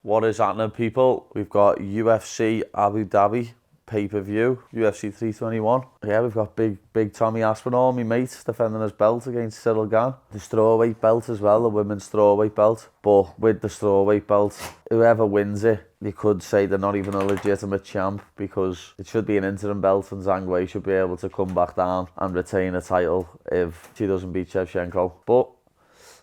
What is happening, people? We've got UFC Abu Dhabi pay-per-view, UFC 321. Yeah, we've got big Tommy Aspinall, my mate, defending his belt against Sutherland. The strawweight belt as well, the women's strawweight belt. But with the strawweight belt, whoever wins it, you could say they're not even a legitimate champ, because it should be an interim belt and Zhang Wei should be able to come back down and retain a title if she doesn't beat Shevchenko. But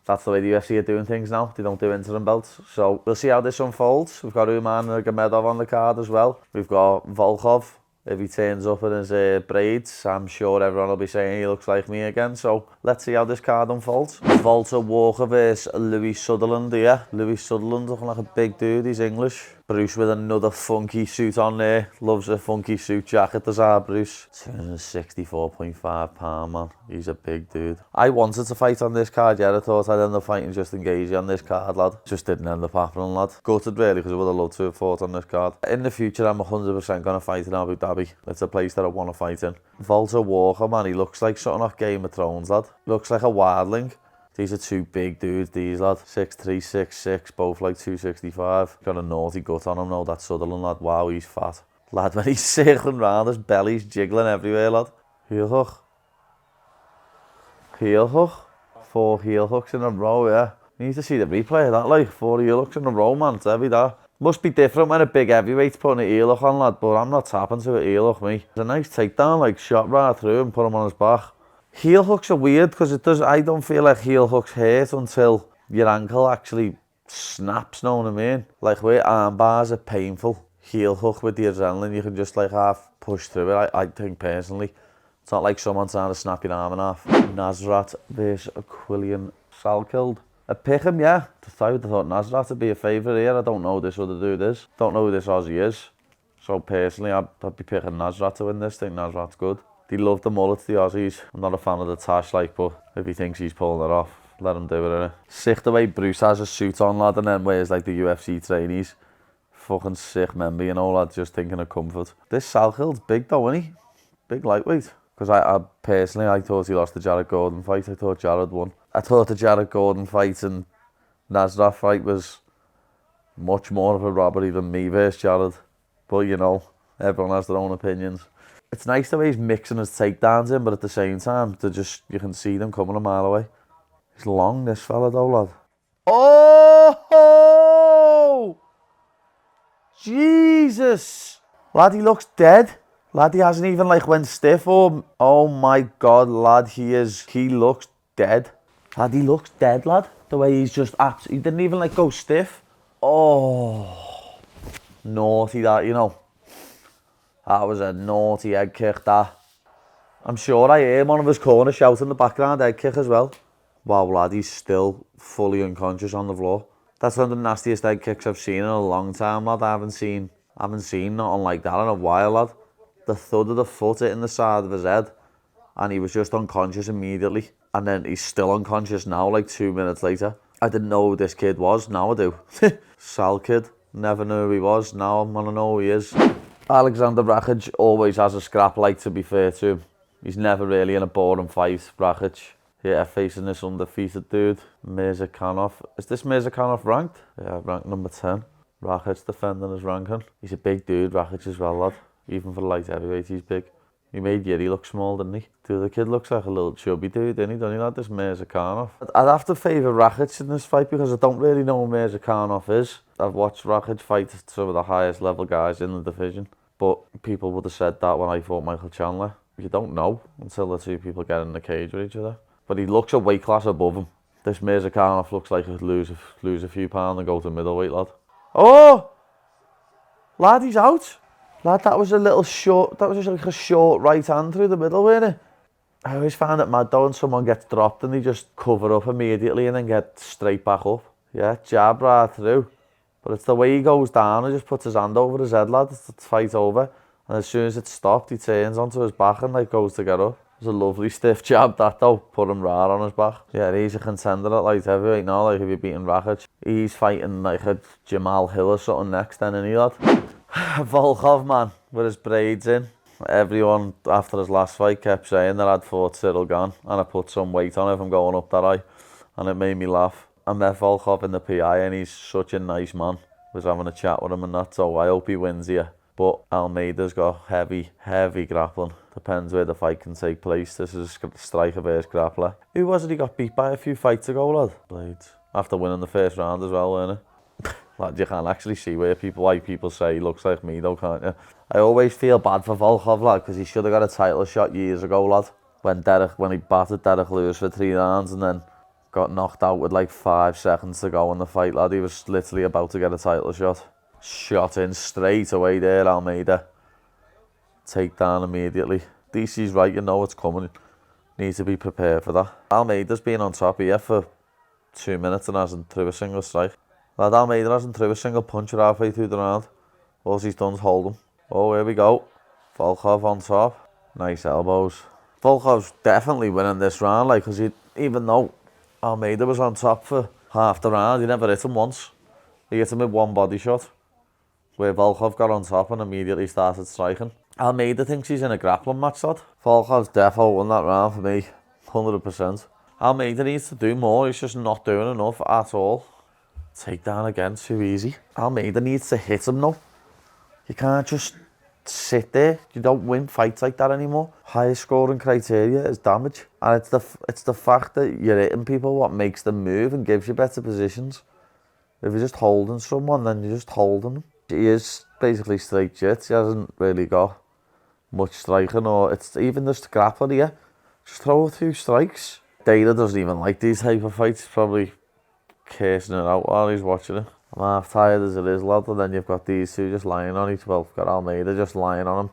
that's the way the UFC are doing things now. They don't do interim belts. So we'll see how this unfolds. We've got Umar Nurmagomedov on the card as well. We've got Volkov. If he turns up in his braids, I'm sure everyone will be saying he looks like me again. So let's see how this card unfolds. Volta Walker versus Louis Sutherland here. Louis Sutherland looking like a big dude. He's English. Bruce with another funky suit on there. Loves a funky suit jacket, does our Bruce. 264.5 pound, man. He's a big dude. I wanted to fight on this card, yeah. I thought I'd end up fighting Justin Gaethje on this card, lad. Just didn't end up happening, lad. Gutted, really, because I would have loved to have fought on this card. In the future, I'm 100% going to fight in Abu Dhabi. It's a place that I want to fight in. Volta Walker, man, he looks like something off Game of Thrones, lad. Looks like a wildling. These are two big dudes, these, lad. 6'3", 6'6", both like 265. Got a naughty gut on him now, that Sutherland, lad. Wow, he's fat. Lad, when he's circling round, his belly's jiggling everywhere, lad. Heel hook. Heel hook. 4 heel hooks in a row, yeah. You need to see the replay of that, like. 4 heel hooks in a row, man. It's heavy, that. Must be different when a big heavyweight's putting a heel hook on, lad, but I'm not tapping to a heel hook, me. It's a nice takedown, like, shot right through and put him on his back. Heel hooks are weird because I don't feel like heel hooks hurt until your ankle actually snaps, know what I mean? Like where arm bars are painful, heel hook with the adrenaline, you can just like half push through it, I think personally. It's not like someone trying to snap your arm in half. Nasrat versus Aquilian Salkeld. A pick him, yeah. I would have thought Nasrat would be a favourite here. I don't know who this other dude is. Don't know who this Aussie is. So personally, I'd be picking Nasrat to win this. I think Nasrat's good. They love the mullets, the Aussies. I'm not a fan of the tash, like, but if he thinks he's pulling it off, let him do it, innit? Sick the way Bruce has a suit on, lad, and then wears, like, the UFC trainees. Fucking sick member, you know, lad, just thinking of comfort. This Salkeld's big, though, isn't he? Big lightweight. Because I personally, I thought he lost the Jared Gordon fight. I thought Jared won. I thought the Jared Gordon fight and Nasrat fight was much more of a robbery than me versus Jared. But, you know, everyone has their own opinions. It's nice the way he's mixing his takedowns in, but at the same time, you can see them coming a mile away. He's long, this fella, though, lad. Oh! Jesus! Lad, he looks dead. Lad, he hasn't even, like, went stiff or... Oh, my God, lad, he looks dead. Lad, he looks dead, lad. The way he's just... He didn't even, like, go stiff. Oh! Naughty, that, you know. That was a naughty head kick, that. I'm sure I hear one of his corners shout in the background, head kick as well. Wow, lad, he's still fully unconscious on the floor. That's one of the nastiest head kicks I've seen in a long time, lad. I haven't seen nothing like that in a while, lad. The thud of the foot hitting the side of his head, and he was just unconscious immediately. And then he's still unconscious now, like 2 minutes later. I didn't know who this kid was, now I do. Sal kid, never knew who he was, now I'm gonna know who he is. Alexander Rakić always has a scrap, like, to be fair to him. He's never really in a boring fight, Rakić. Yeah, facing this undefeated dude, Mirzakhanov. Is this Mirzakhanov ranked? Yeah, ranked number 10. Rakić defending his ranking. He's a big dude, Rakić as well, lad. Even for the light heavyweight, he's big. He made Yeri look small, didn't he? The other kid looks like a little chubby dude, didn't he? Don't he, lad? This Mirzakhanov. I'd have to favour Rakić in this fight because I don't really know who Mirzakhanov is. I've watched Rakić fight some of the highest level guys in the division, but people would have said that when I fought Michael Chandler. You don't know until the two people get in the cage with each other. But he looks a weight class above him. This Mirzakhanov looks like he'd lose a few pounds and go to middleweight, lad. Oh! Lad, he's out. Lad, that was a little short, that was just like a short right hand through the middle, wasn't it? I always find it mad though when someone gets dropped and they just cover up immediately and then get straight back up. Yeah, jab right through. But it's the way he goes down and just puts his hand over his head, lad. It's the fight over. And as soon as it's stopped, he turns onto his back and like goes to get up. It was a lovely stiff jab, that though. Put him right on his back. Yeah, he's a contender at light heavyweight now, like if you're beating Rakić. He's fighting like a Jamal Hill or something next then, isn't he, lad? Volkov, man, with his braids in. Everyone after his last fight kept saying that I'd fought Cyril Gane and I put some weight on if I'm going up that high, and it made me laugh. I met Volkov in the PI and he's such a nice man. Was having a chat with him and that, so I hope he wins here. But Almeida's got heavy grappling. Depends where the fight can take place. This is striker versus grappler. Who was it he got beat by a few fights ago, lad? Blaise. After winning the first round as well, weren't it? Lad, you can't actually see why people say he looks like me though, can't you? I always feel bad for Volkov, lad, because he should have got a title shot years ago, lad. When he battered Derek Lewis for 3 rounds and then got knocked out with like 5 seconds to go in the fight, lad. He was literally about to get a title shot. Shot in straight away there, Almeida. Take down immediately. DC's right, you know it's coming. Need to be prepared for that. Almeida's been on top here for 2 minutes and hasn't threw a single strike. Lad, Almeida hasn't threw a single punch halfway through the round. All he's done is hold him. Oh, here we go. Volkov on top. Nice elbows. Volkov's definitely winning this round, like, because even though Almeida was on top for half the round, he never hit him once. He hit him with 1 body shot, where Volkov got on top and immediately started striking. Almeida thinks he's in a grappling match, lad. Volkov's defo won that round for me, 100%. Almeida needs to do more, he's just not doing enough at all. Takedown again, too easy. Almeida needs to hit him though. You can't just sit there. You don't win fights like that anymore. Highest scoring criteria is damage. And it's the fact that you're hitting people what makes them move and gives you better positions. If you're just holding someone, then you're just holding them. He is basically straight jits. He hasn't really got much striking, or it's even just grappling here. Just throw a few strikes. Dana doesn't even like these type of fights. He's probably cursing it out while he's watching it. I'm half tired as it is, lad, and then you've got these two just lying on each. Well, got Almeida just lying on him,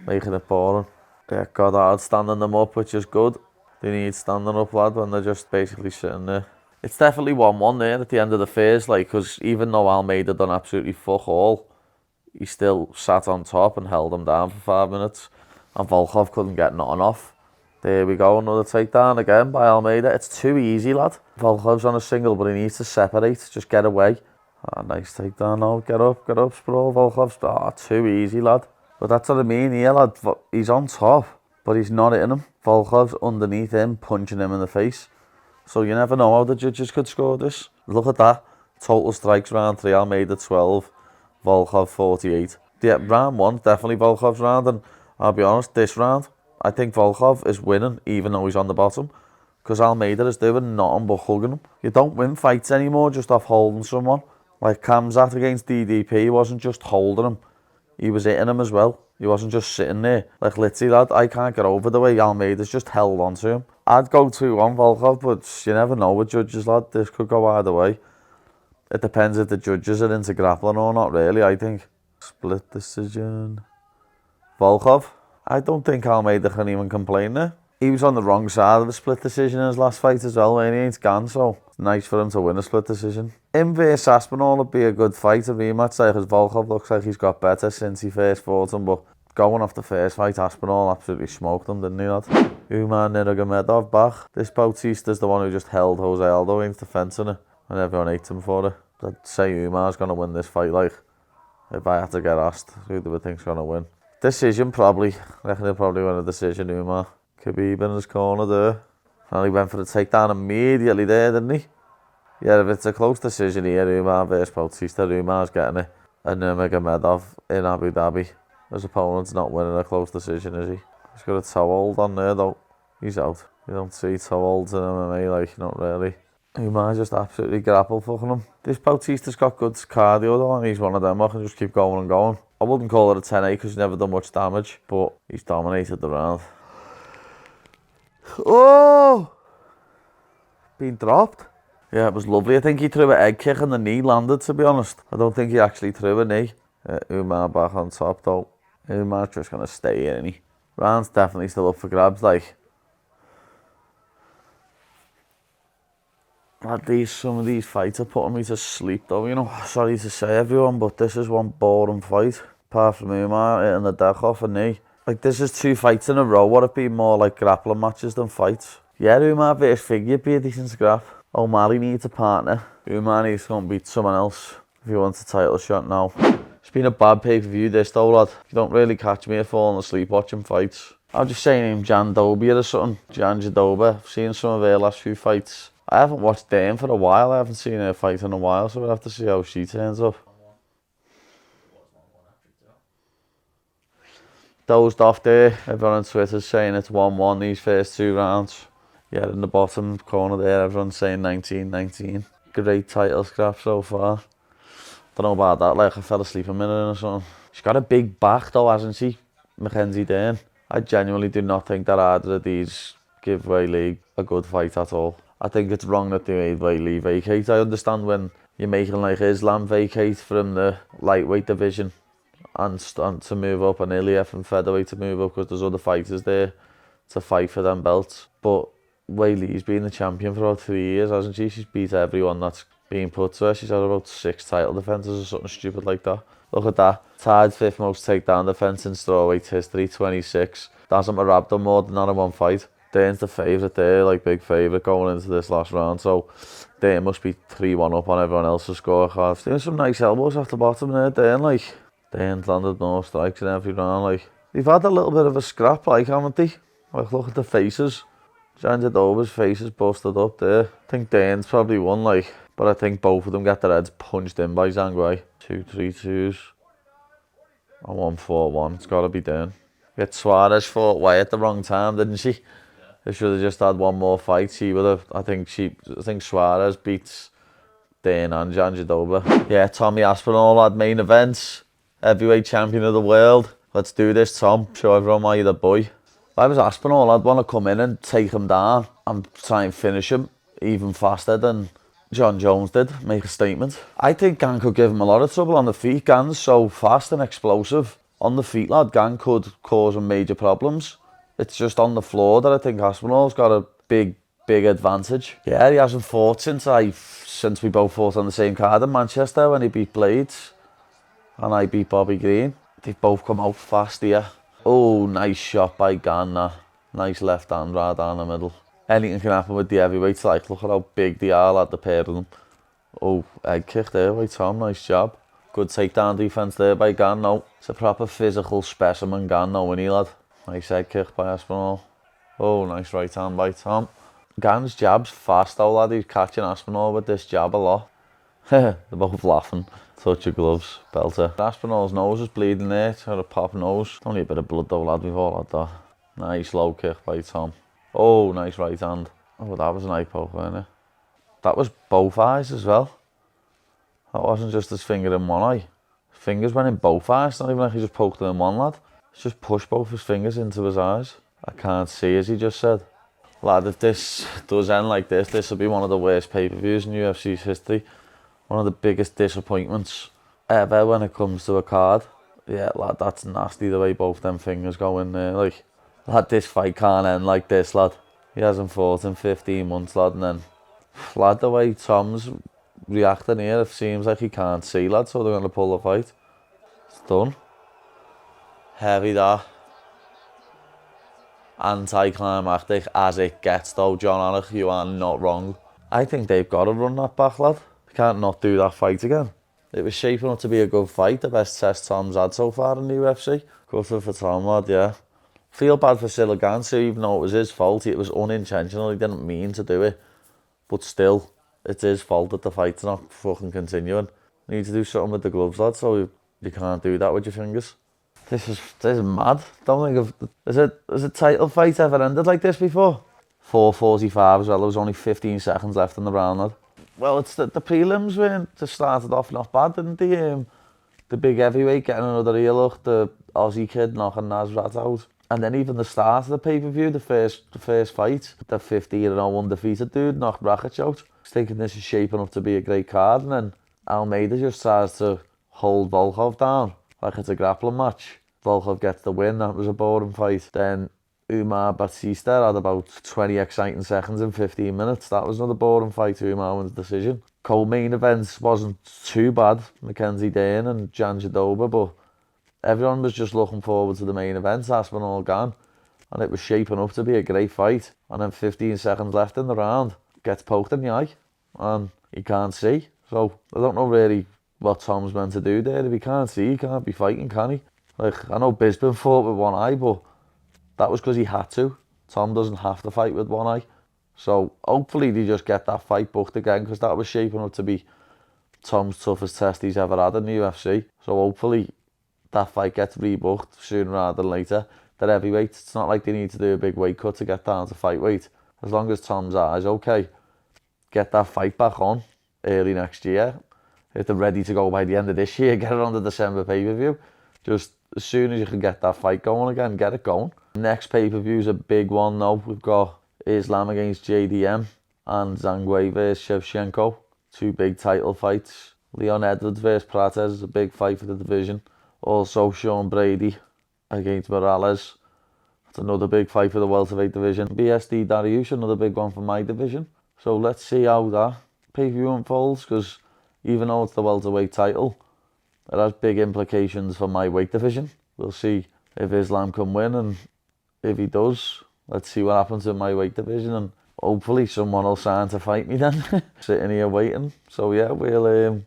making it boring. Yeah, Goddard standing them up, which is good. They need standing up, lad, when they're just basically sitting there. It's definitely 1-1 there at the end of the first, like, because even though Almeida done absolutely fuck all, he still sat on top and held him down for 5 minutes, and Volkov couldn't get nothing off. There we go, another takedown again by Almeida. It's too easy, lad. Volkov's on a single, but he needs to separate, just get away. Ah, nice takedown now, get up, sprawl, Volkov's, too easy, lad. But that's what I mean here, lad. He's on top, but he's not hitting him. Volkov's underneath him, punching him in the face. So you never know how the judges could score this. Look at that. Total strikes round 3, Almeida 12, Volkov 48. Yeah, round 1, definitely Volkov's round, and I'll be honest, this round, I think Volkov is winning, even though he's on the bottom, because Almeida is doing nothing but hugging him. You don't win fights anymore just off holding someone. Like Kamzat against DDP, he wasn't just holding him, he was hitting him as well. He wasn't just sitting there. Like literally, lad, I can't get over the way Almeida's just held on to him. I'd go 2-1 Volkov, but you never know with judges, lad. This could go either way. It depends if the judges are into grappling or not, really, I think. Split decision. Volkov. I don't think Almeida can even complain there. He was on the wrong side of the split decision in his last fight as well, and he ain't gone, so it's nice for him to win a split decision. Him versus Aspinall would be a good fight, a rematch, because Volkov looks like he's got better since he first fought him, but going off the first fight, Aspinall absolutely smoked him, didn't he, lad? Umar Nurmagomedov back. This Bautista's the one who just held Jose Aldo against the fence in it, and everyone hates him for it. I'd say Umar's going to win this fight, like, if I had to get asked, who do we think's going to win? Decision, probably. I reckon he'll probably win a decision, Umar. Khabib in his corner there. And he went for the takedown immediately there, didn't he? Yeah, if it's a close decision here, Umar versus Bautista, Umar's getting it. And Nurmagomedov in Abu Dhabi. His opponent's not winning a close decision, is he? He's got a toe hold on there, though. He's out. You don't see toe holds in MMA, like, not really. Umar just absolutely grapple fucking him. This Bautista's got good cardio, though, and he's one of them. I can just keep going and going. I wouldn't call it a 10-8 because he's never done much damage, but he's dominated the round. Oh! Been dropped. Yeah, it was lovely. I think he threw an egg kick and the knee landed, to be honest. I don't think he actually threw a knee. Umar back on top, though. Umar's just going to stay here, isn't he? Round's definitely still up for grabs, like. Some of these fights are putting me to sleep, though, you know. Sorry to say, everyone, but this is one boring fight. Apart from Umar hitting the deck off a knee. Like, this is 2 fights in a row. Would it be more like grappling matches than fights? Yeah, Umar versus Figure would be a decent scrap. O'Malley needs a partner. Umar needs to go and beat someone else if he wants a title shot now. It's been a bad pay-per-view this, though, lad. You don't really catch me falling asleep watching fights. I'll just say name Jan Dobia or something. Jan Jadova. I've seen some of her last few fights. I haven't watched Dame for a while. I haven't seen her fight in a while, so we'll have to see how she turns up. dozed off there. Everyone on Twitter's saying it's 1-1 these first 2 rounds. Yeah, in the bottom corner there, everyone's saying 19-19. Great title scrap so far. Don't know about that, like I fell asleep a minute or something. She's got a big back though, hasn't she? Mackenzie Dern. I genuinely do not think that either of these give Weili a good fight at all. I think it's wrong that they made Weili vacate. I understand when you're making like Islam vacate from the lightweight division and to move up, and Ilya from featherweight to move up because there's other fighters there to fight for them belts. But Weili's been the champion for about 3 years, hasn't she? She's beat everyone that's been put to her. She's had about 6 title defences or something stupid like that. Look at that. Tied 5th most takedown defence in strawweight history, 26. Nazim Sadykhov done more than that in one fight. Dern's the favourite there, like big favourite going into this last round. So Dern must be 3-1 up on everyone else's scorecards. Doing some nice elbows off the bottom there, Dern, like. Dern's landed more strikes in every round, like. They've had a little bit of a scrap, like, haven't they? Like, look at the faces. Janjadova's face is busted up there. I think Dern's probably won, like. But I think both of them get their heads punched in by Zhang Wei. 2-3-2s. And 1-4-1. It's got to be Dern. Yet Suarez fought Wei at the wrong time, didn't she? They should have just had one more fight. She would have. I think Suarez beats Dern and Janjadova. Yeah, Tommy Aspinall had main events. Heavyweight champion of the world. Let's do this, Tom. Show everyone why you're the boy. If I was Aspinall, I'd want to come in and take him down and try and finish him even faster than John Jones did. Make a statement. I think Gane could give him a lot of trouble on the feet. Gane's so fast and explosive. On the feet, lad, Gane could cause him major problems. It's just on the floor that I think Aspinall's got a big advantage. Yeah, he hasn't fought since we both fought on the same card in Manchester when he beat Blades and I beat Bobby Green. They've both come out fast here. Oh, nice shot by Gane. Nice left hand right down the middle. Anything can happen with the heavyweights. Like, look at how big they are, lad, the pair of them. Oh, egg kick there by Tom. Nice job. Good takedown defence there by Gane. No, it's a proper physical specimen, Gane, no, isn't he, lad? Nice head kick by Aspinall. Oh, nice right hand by Tom. Gane's jab's fast though, lad. He's catching Aspinall with this jab a lot. They're both laughing. Touch your gloves, belter. Aspinall's nose is bleeding there. It's got a pop nose. Only a bit of blood though, lad. We've all had that. Nice low kick by Tom. Oh, nice right hand. Oh, that was an eye poke, wasn't it? That was both eyes as well. That wasn't just his finger in one eye. His fingers went in both eyes. It's not even like he just poked them in one, lad. He's just pushed both his fingers into his eyes. I can't see, as he just said. Lad, if this does end like this will be one of the worst pay-per-views in UFC's history. One of the biggest disappointments ever when it comes to a card. Yeah, lad, that's nasty the way both them fingers go in there. Like, lad, this fight can't end like this, lad. He hasn't fought in 15 months, lad, and then, lad, the way Tom's reacting here, it seems like he can't see, lad, so they're going to pull the fight. It's done. Heavy that. Anticlimactic as it gets though, John Alec, you are not wrong. I think they've got to run that back, lad. They can't not do that fight again. It was shaping up to be a good fight, the best test Tom's had so far in the UFC. Good for Tom, lad, yeah. Feel bad for Siligan too, even though it was his fault. It was unintentional, he didn't mean to do it. But still, it's his fault that the fight's not fucking continuing. You need to do something with the gloves, lad, so you can't do that with your fingers. This is mad. Don't think of... Has a title fight ever ended like this before? 4:45 as well. There was only 15 seconds left in the round, lad. Well, it's the prelims weren't just started off not bad, didn't they? The big heavyweight getting another ear look, the Aussie kid knocking Nasrat out. And then even the start of the pay-per-view, the first fight, the 15-0 undefeated dude knocked Rakić out. I was thinking this is shaping up to be a great card, and then Almeida just tries to hold Volkov down like it's a grappling match. Volkov gets the win. That was a boring fight. Then Umar Batista had about 20 exciting seconds in 15 minutes. That was another boring fight. Umar wins the decision. Co-main events wasn't too bad. Mackenzie Dern and Janjadova, but everyone was just looking forward to the main event, Aspinall Gane, and it was shaping up to be a great fight. And then 15 seconds left in the round, gets poked in the eye, and he can't see. So I don't know really what Tom's meant to do there. If he can't see, he can't be fighting, can he? Like, I know Bisbin fought with one eye, but that was because he had to. Tom doesn't have to fight with one eye. So hopefully they just get that fight booked again, because that was shaping up to be Tom's toughest test he's ever had in the UFC. So hopefully that fight gets rebooked sooner rather than later. They're heavyweights. It's not like they need to do a big weight cut to get down to fight weight. As long as Tom's eyes okay, get that fight back on early next year. If they're ready to go by the end of this year, get it on the December pay-per-view. Just as soon as you can get that fight going again, get it going. Next pay-per-view is a big one now. We've got Islam against JDM and Zhang versus Shevchenko. 2 big title fights. Leon Edwards versus Prates is a big fight for the division. Also Sean Brady against Morales. That's another big fight for the welterweight division. BSD Dariush, another big one for my division. So let's see how that pay-per-view unfolds, because even though it's the welterweight title, it has big implications for my weight division. We'll see if Islam can win, and if he does, let's see what happens in my weight division, and hopefully someone will sign to fight me then. Sitting here waiting. So yeah, we'll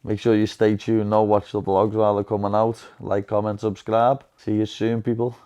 make sure you stay tuned now, watch the vlogs while they're coming out. Like, comment, subscribe. See you soon, people.